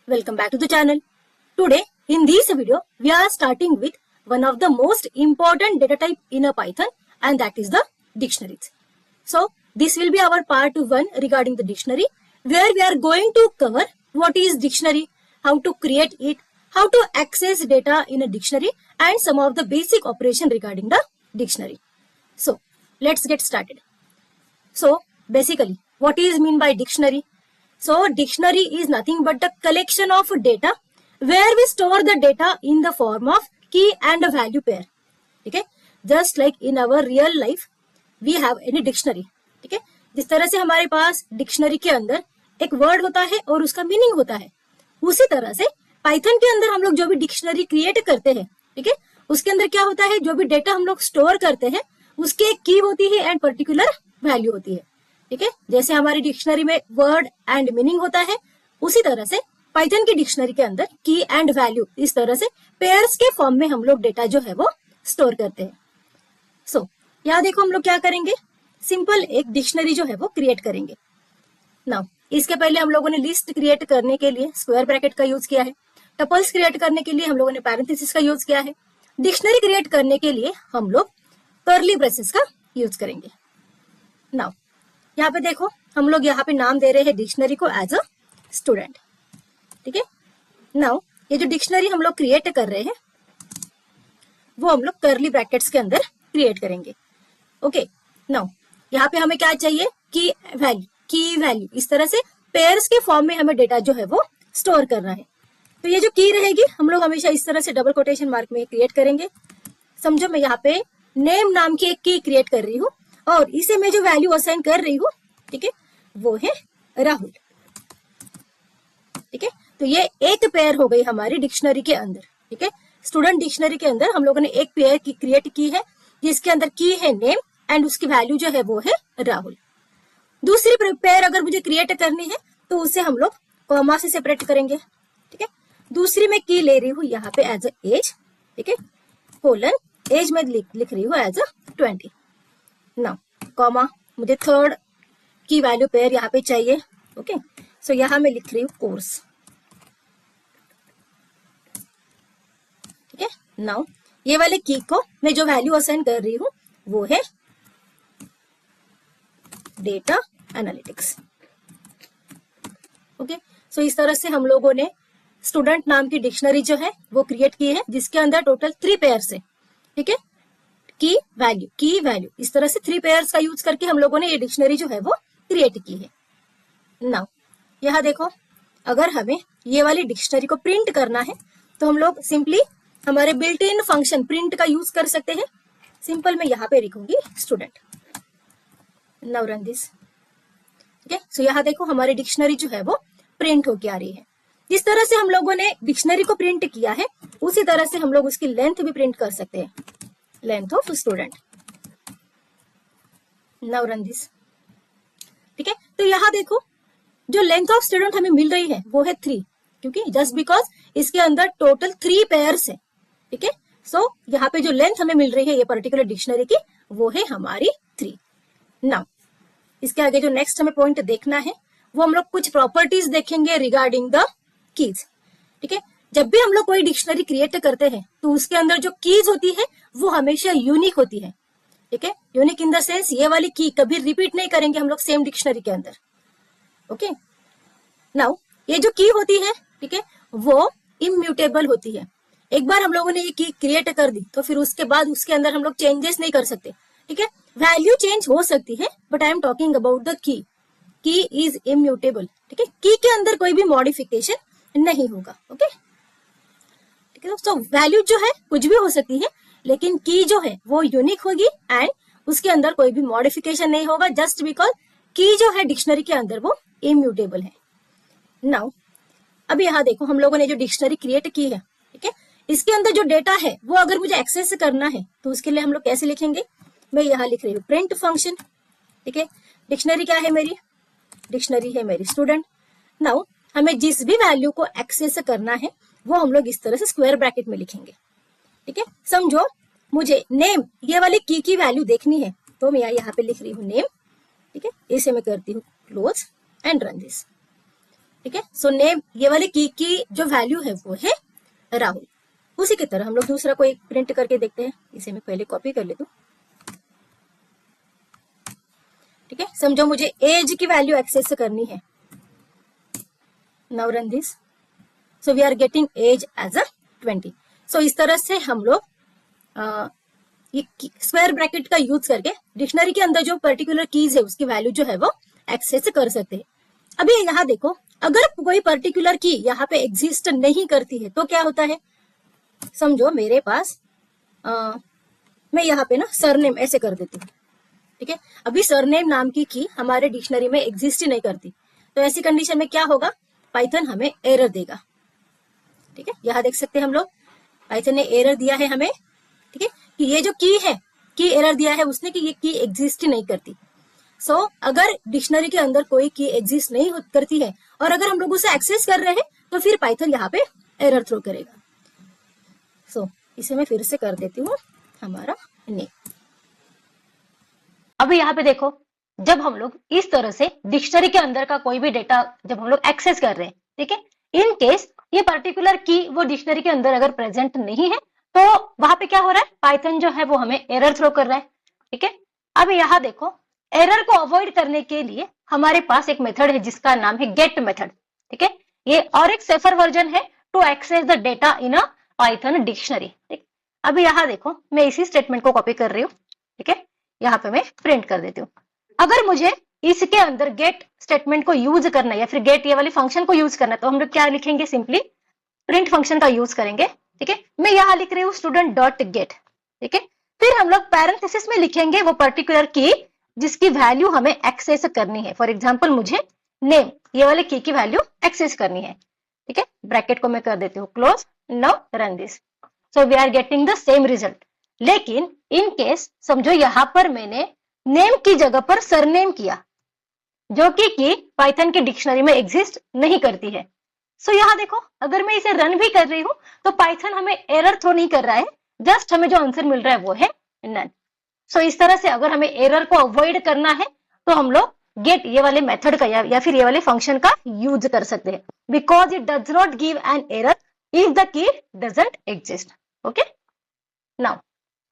Welcome back to the channel. Today in this video we are starting with one of the most important data type in a Python, and that is the dictionaries. So this will be our part 1 regarding the dictionary, where we are going to cover what is dictionary, how to create it, how to access data in a dictionary, and some of the basic operation regarding the dictionary. So let's get started. So basically what is mean by dictionary? So dictionary is nothing but the collection of data where we store the data in the form of key and a value pair. ठीक है, just like in our real life we have any dictionary. ठीक है, जिस तरह से हमारे पास dictionary के अंदर एक वर्ड होता है और उसका मीनिंग होता है, उसी तरह से पाइथन के अंदर हम लोग जो भी डिक्शनरी क्रिएट करते हैं, ठीक है, उसके अंदर क्या होता है, जो भी डेटा हम लोग स्टोर करते हैं उसकी एक की होती है एंड पर्टिकुलर वैल्यू होती है. ठीक है, जैसे हमारी डिक्शनरी में वर्ड एंड मीनिंग होता है, उसी तरह से पाइथन की डिक्शनरी के अंदर की एंड वैल्यू इस तरह से पेयर्स के फॉर्म में हम लोग डेटा जो है वो स्टोर करते हैं. सो यहाँ देखो हम लोग क्या करेंगे, सिंपल एक डिक्शनरी जो है वो क्रिएट करेंगे. नाउ इसके पहले हम लोगों ने लिस्ट क्रिएट करने के लिए स्क्वायर ब्रैकेट का यूज किया है, टपल्स क्रिएट करने के लिए हम लोगों ने पैरेंथेसिस का यूज किया है, डिक्शनरी क्रिएट करने के लिए हम लोग कर्ली ब्रेसेस का यूज करेंगे. नाउ यहाँ पे देखो हम लोग यहाँ पे नाम दे रहे हैं डिक्शनरी को एज अ स्टूडेंट. ठीक है, नाउ ये जो डिक्शनरी हम लोग क्रिएट कर रहे हैं वो हम लोग कर्ली ब्रैकेट्स के अंदर क्रिएट करेंगे. ओके, नाउ यहाँ पे हमें क्या चाहिए, की वैल्यू इस तरह से पेयर्स के फॉर्म में हमें डेटा जो है वो स्टोर करना है. तो ये जो की रहेगी हम लोग हमेशा इस तरह से डबल कोटेशन मार्क में क्रिएट करेंगे. समझो मैं यहाँ पे नेम नाम की एक की क्रिएट कर रही हूँ और इसे मैं जो वैल्यू असाइन कर रही हूँ, ठीक है, वो है राहुल. ठीक है, तो ये एक पेयर हो गई हमारी डिक्शनरी के अंदर. ठीक है, स्टूडेंट डिक्शनरी के अंदर हम लोगों ने एक पेयर की क्रिएट की है जिसके अंदर की है नेम एंड उसकी वैल्यू जो है वो है राहुल. दूसरी पेयर अगर मुझे क्रिएट करनी है तो उसे हम लोग कॉमा से सेपरेट करेंगे. ठीक है, दूसरी में की ले रही हूँ यहाँ पे एज अ एज. ठीक है, कोलन एज में लिख रही हूँ एज अ 20. नाउ कॉमा मुझे थर्ड की वैल्यू पेयर यहाँ पे चाहिए. ओके, सो यहाँ मैं लिख रही हूँ कोर्स. ठीक है, नाउ ये वाले की को मैं जो वैल्यू असाइन कर रही हूँ वो है डेटा एनालिटिक्स. ओके, सो इस तरह से हम लोगों ने स्टूडेंट नाम की डिक्शनरी जो है वो क्रिएट की है जिसके अंदर टोटल 3 पेयर्स है. ठीक है, की वैल्यू इस तरह से 3 पेयर्स का यूज करके हम लोगों ने ये डिक्शनरी जो है वो क्रिएट की है. नाउ यहाँ देखो अगर हमें ये वाली डिक्शनरी को प्रिंट करना है तो हम लोग सिंपली हमारे बिल्ट इन फंक्शन प्रिंट का यूज कर सकते हैं. सिंपल मैं यहाँ पे लिखूंगी स्टूडेंट. Now run this. ठीक है, सो यहाँ देखो हमारी डिक्शनरी जो है वो प्रिंट होके आ रही है. जिस तरह से हम लोगों ने डिक्शनरी को प्रिंट किया है उसी तरह से हम लोग उसकी लेंथ भी प्रिंट कर सकते हैं, length of student. Now run this. ठीक है, तो यहाँ देखो जो लेंथ ऑफ स्टूडेंट हमें मिल रही है वो है 3, क्योंकि जस्ट बिकॉज इसके अंदर टोटल 3 पेयर्स है. ठीक है, सो यहाँ पे जो लेंथ हमें मिल रही है ये पर्टिकुलर डिक्शनरी की वो है हमारी 3. नाउ इसके आगे जो नेक्स्ट हमें पॉइंट देखना है वो हम लोग कुछ प्रॉपर्टीज देखेंगे रिगार्डिंग द कीज. ठीक है, जब भी हम लोग कोई डिक्शनरी क्रिएट करते हैं तो उसके अंदर जो कीज होती है वो हमेशा यूनिक होती है. ठीक है, यूनिक इन द सेंस ये वाली की कभी रिपीट नहीं करेंगे हम लोग सेम डिक्शनरी के अंदर. ओके, नाउ ये जो की होती है, ठीक है, वो इम्यूटेबल होती है. एक बार हम लोगों ने ये की क्रिएट कर दी तो फिर उसके बाद उसके अंदर हम लोग चेंजेस नहीं कर सकते. ठीक है, वैल्यू चेंज हो सकती है but I am talking about the key is immutable. ठीक है, की के अंदर कोई भी मॉडिफिकेशन नहीं होगा. ओके, ठीक है, तो वैल्यू जो है कुछ भी हो सकती है लेकिन की जो है वो यूनिक होगी एंड उसके अंदर कोई भी मॉडिफिकेशन नहीं होगा जस्ट बिकॉज की जो है डिक्शनरी के अंदर वो इम्यूटेबल है. नाउ अब यहाँ देखो हम लोगों ने जो डिक्शनरी क्रिएट की है, ठीक है, इसके अंदर जो डेटा है वो अगर मुझे एक्सेस करना है तो उसके लिए हम लोग कैसे लिखेंगे, मैं यहाँ लिख रही हूँ प्रिंट फंक्शन. ठीक है, डिक्शनरी क्या है मेरी, डिक्शनरी है मेरी स्टूडेंट. नाउ हमें जिस भी वैल्यू को एक्सेस करना है वो हम लोग इस तरह से स्क्वायर ब्रैकेट में लिखेंगे. ठीक है, समझो मुझे नेम ये वाली की वैल्यू देखनी है तो मैं यहाँ पे लिख रही हूँ नेम. ठीक है, इसे मैं करती हूँ क्लोज एंड रन दिस. ठीक है। सो नेम, ये वाली की जो वैल्यू है वो है राहुल। उसी की तरह हम लोग दूसरा को एक प्रिंट करके देखते हैं। इसे मैं पहले कॉपी कर लेती हूँ। ठीक है, समझो मुझे एज की वैल्यू एक्सेस करनी है। Now run this. So we are getting as as a 20। So इस तरह से हम लोग ये स्क्वायर ब्रैकेट का यूज करके डिक्शनरी के अंदर जो पर्टिकुलर कीज है उसकी वैल्यू जो है वो एक्सेस कर सकते हैं। अभी यहाँ देखो, अगर कोई पर्टिकुलर की यहाँ पे एग्जिस्ट नहीं करती है तो क्या होता है। समझो मेरे पास मैं यहाँ पे ना सरनेम ऐसे कर देती हूँ। ठीक है, अभी सरनेम नाम की हमारे डिक्शनरी में एग्जिस्ट ही नहीं करती, तो ऐसी कंडीशन में क्या होगा, पाइथन हमें एरर देगा। ठीक है, यहाँ देख सकते हैं हम लोग, पाइथन ने एरर दिया है हमें। ठीक है, कि ये जो की है, की एरर दिया है उसने कि ये की एग्जिस्ट ही नहीं करती। सो अगर डिक्शनरी के अंदर कोई की एग्जिस्ट नहीं करती है और अगर हम लोग उसे एक्सेस कर रहे हैं तो फिर पाइथन यहाँ पे एरर थ्रो करेगा। सो इसे मैं फिर से कर देती हूँ हमारा नेम। अभी यहाँ पे देखो, जब हम लोग इस तरह से डिक्शनरी के अंदर का कोई भी डेटा जब हम लोग एक्सेस कर रहे हैं, ठीक है, इन केस ये पर्टिकुलर की वो डिक्शनरी के अंदर अगर प्रेजेंट नहीं है तो वहां पे क्या हो रहा है, पाइथन जो है वो हमें एरर थ्रो कर रहा है। ठीक है, अब यहाँ देखो, एरर को अवॉइड करने के लिए हमारे पास एक मेथड है जिसका नाम है गेट मेथड। ठीक है, ये और एक सेफर वर्जन है to access the data in a Python dictionary. ठीक, अभी यहाँ देखो, मैं इसी स्टेटमेंट को कॉपी कर रही हूँ। ठीक है, यहाँ पे मैं प्रिंट कर देती हूँ। अगर मुझे इसके अंदर गेट स्टेटमेंट को यूज करना है या फिर गेट ये वाली फंक्शन को यूज करना है तो हम लोग क्या लिखेंगे, सिंपली प्रिंट फंक्शन का यूज करेंगे। ठीक है, मैं यहाँ लिख रही हूँ स्टूडेंट डॉट गेट। ठीक है, फिर हम लोग पैरेंथेसिस में लिखेंगे वो पर्टिकुलर की जिसकी वैल्यू हमें एक्सेस करनी है। फॉर एग्जाम्पल मुझे नेम ये वाले की वैल्यू एक्सेस करनी है। ठीक है, ब्रैकेट को मैं कर देती हूँ close. Now run this. So we are getting the same result. लेकिन इन केस समझो यहाँ पर मैंने नेम की जगह पर सरनेम किया, जो कि पाइथन के डिक्शनरी में एग्जिस्ट नहीं करती है। सो यहाँ देखो, अगर मैं इसे रन भी कर रही हूँ तो पाइथन हमें एरर थ्रो नहीं कर रहा है, जस्ट हमें जो आंसर मिल रहा है वो है नन। सो इस तरह से अगर हमें एरर को अवॉइड करना है तो हम लोग गेट ये वाले मेथड का या फिर ये वाले फंक्शन का यूज कर सकते हैं, because it does not give an error if the key doesn't exist. Okay, now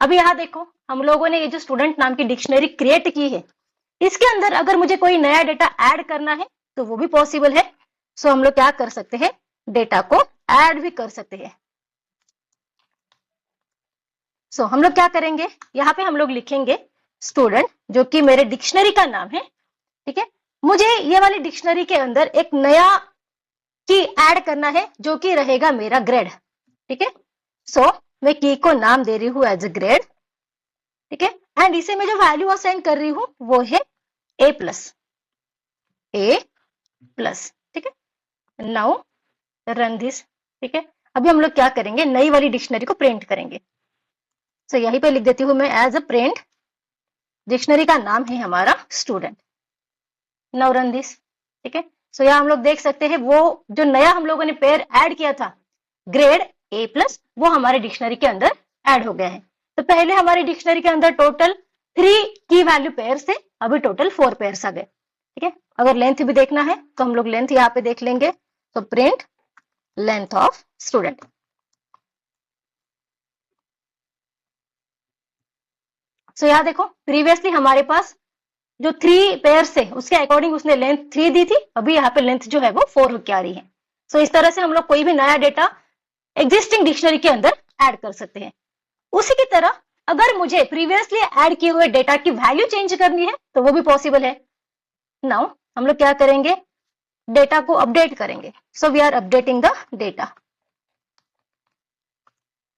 अभी यहाँ देखो, हम लोगों ने ये जो स्टूडेंट नाम की डिक्शनरी क्रिएट की है, इसके अंदर अगर मुझे कोई नया डेटा ऐड करना है तो वो भी पॉसिबल है। सो हम लोग क्या कर सकते हैं, डेटा को ऐड भी कर सकते हैं। सो हम लोग क्या करेंगे, यहाँ पे हम लोग लिखेंगे स्टूडेंट, जो कि मेरे डिक्शनरी का नाम है। ठीक है, मुझे ये वाली डिक्शनरी के अंदर एक नया की ऐड करना है जो कि रहेगा मेरा ग्रेड। ठीक है, सो मैं की को नाम दे रही हूँ एज ए ग्रेड। ठीक है, एंड इसे मैं जो वैल्यू असाइन कर रही हूँ वो है ए प्लस। ठीक है, नाउ रन दिस। ठीक है, अभी हम लोग क्या करेंगे, नई वाली डिक्शनरी को प्रिंट करेंगे। सो यहीं पे लिख देती हूँ मैं एज अ प्रिंट, डिक्शनरी का नाम है हमारा स्टूडेंट। Now run this. ठीक है, सो यहाँ हम लोग देख सकते हैं वो जो नया हम लोगों ने पेयर ऐड किया था ग्रेड ए प्लस, वो हमारे डिक्शनरी के अंदर ऐड हो गया है। तो पहले हमारी डिक्शनरी के अंदर टोटल 3 की वैल्यू पेयर्स थे, अभी टोटल 4 पेयर्स आ गए। ठीक है, अगर लेंथ भी देखना है तो हम लोग लेंथ यहाँ पे देख लेंगे। तो प्रिंट लेंथ ऑफ स्टूडेंट। सो यहाँ देखो, प्रीवियसली हमारे पास जो 3 पेयर्स थे उसके अकॉर्डिंग उसने लेंथ 3 दी थी, अभी यहाँ पे लेंथ जो है वो 4 होकर आ रही है। सो इस तरह से हम लोग कोई भी नया डेटा एग्जिस्टिंग डिक्शनरी के अंदर ऐड कर सकते हैं। उसी की तरह अगर मुझे प्रीवियसली ऐड किए हुए डेटा की वैल्यू चेंज करनी है तो वो भी पॉसिबल है। नाउ हम लोग क्या करेंगे, डेटा को अपडेट करेंगे। So we are updating the data.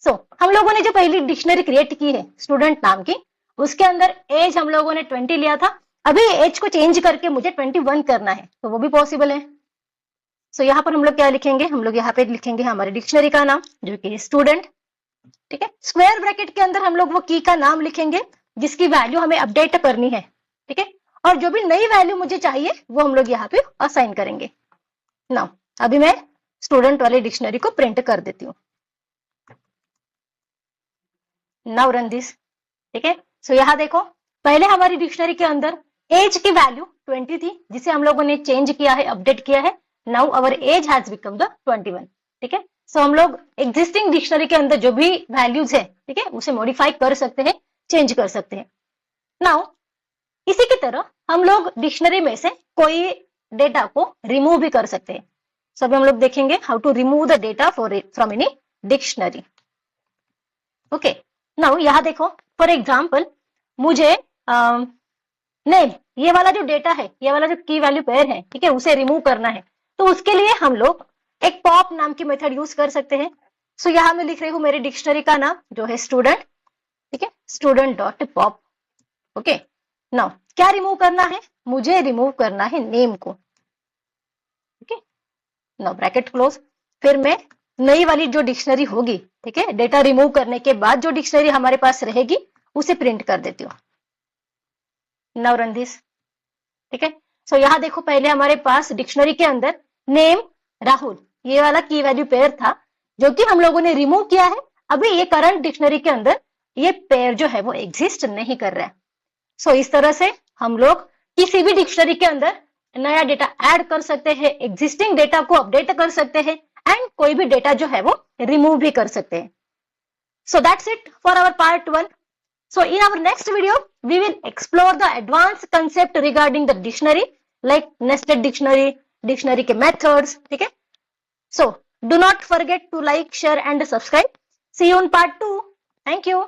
So हम लोगों ने जो पहली डिक्शनरी क्रिएट की है स्टूडेंट नाम की, उसके अंदर एज हम लोगों ने 20 लिया था, अभी एज को चेंज करके मुझे 21 करना है तो वो भी पॉसिबल है। सो यहाँ पर हम लोग क्या लिखेंगे, हम लोग यहाँ पे लिखेंगे हमारी डिक्शनरी का नाम जो कि स्टूडेंट। ठीक है, स्क्वायर ब्रैकेट के अंदर हम लोग वो की का नाम लिखेंगे जिसकी वैल्यू हमें अपडेट करनी है। ठीक है, और जो भी नई वैल्यू मुझे चाहिए वो हम लोग यहाँ पे असाइन करेंगे। नाउ अभी मैं स्टूडेंट वाली डिक्शनरी को प्रिंट कर देती हूँ। Now run this. ठीक है, सो यहाँ देखो, पहले हमारी डिक्शनरी के अंदर एज की वैल्यू 20 थी जिसे हम लोगों ने चेंज किया है, अपडेट किया है। Now our age has become the 21, ठीक है। सो हम लोग एग्जिस्टिंग डिक्शनरी के अंदर जो भी वैल्यूज है, ठीक है, उसे मॉडिफाई कर सकते हैं, चेंज कर सकते हैं। नाउ इसी की तरह हम लोग डिक्शनरी में से कोई डेटा को रिमूव भी कर सकते हैं। सो अभी हम लोग देखेंगे how to remove the data from any dictionary. Okay, now यहां देखो, फॉर एग्जाम्पल मुझे नेम, ये वाला जो डेटा है, ये वाला जो की वैल्यू पेयर है, ठीक है, उसे रिमूव करना है। तो उसके लिए हम लोग एक पॉप नाम की मेथड यूज कर सकते हैं। सो यहां मैं लिख रही हूं मेरी डिक्शनरी का नाम जो है स्टूडेंट, ठीक है, student dot pop. Okay, now क्या रिमूव करना है? मुझे रिमूव करना है नेम को। Okay, now bracket close. फिर मैं नई वाली जो डिक्शनरी होगी, ठीक है, डेटा रिमूव करने के बाद जो डिक्शनरी हमारे पास रहेगी उसे प्रिंट कर देती हूँ। नाउ रन दिस, ठीक है। सो यहां देखो, पहले हमारे पास डिक्शनरी के अंदर नेम राहुल ये वाला की वैल्यू पेयर था जो कि हम लोगों ने रिमूव किया है। अभी ये करंट डिक्शनरी के अंदर ये पेयर जो है वो एग्जिस्ट नहीं कर रहा है। सो इस तरह से हम लोग किसी भी डिक्शनरी के अंदर नया डेटा ऐड कर सकते हैं, एग्जिस्टिंग डेटा को अपडेट कर सकते हैं एंड कोई भी डेटा जो है वो रिमूव भी कर सकते हैं। So that's it for our part 1. So in our next video, we will explore the advanced concept regarding the dictionary, like nested dictionary, dictionary के methods, ठीक है? So do not forget to like, share and subscribe. See you on part 2. Thank you.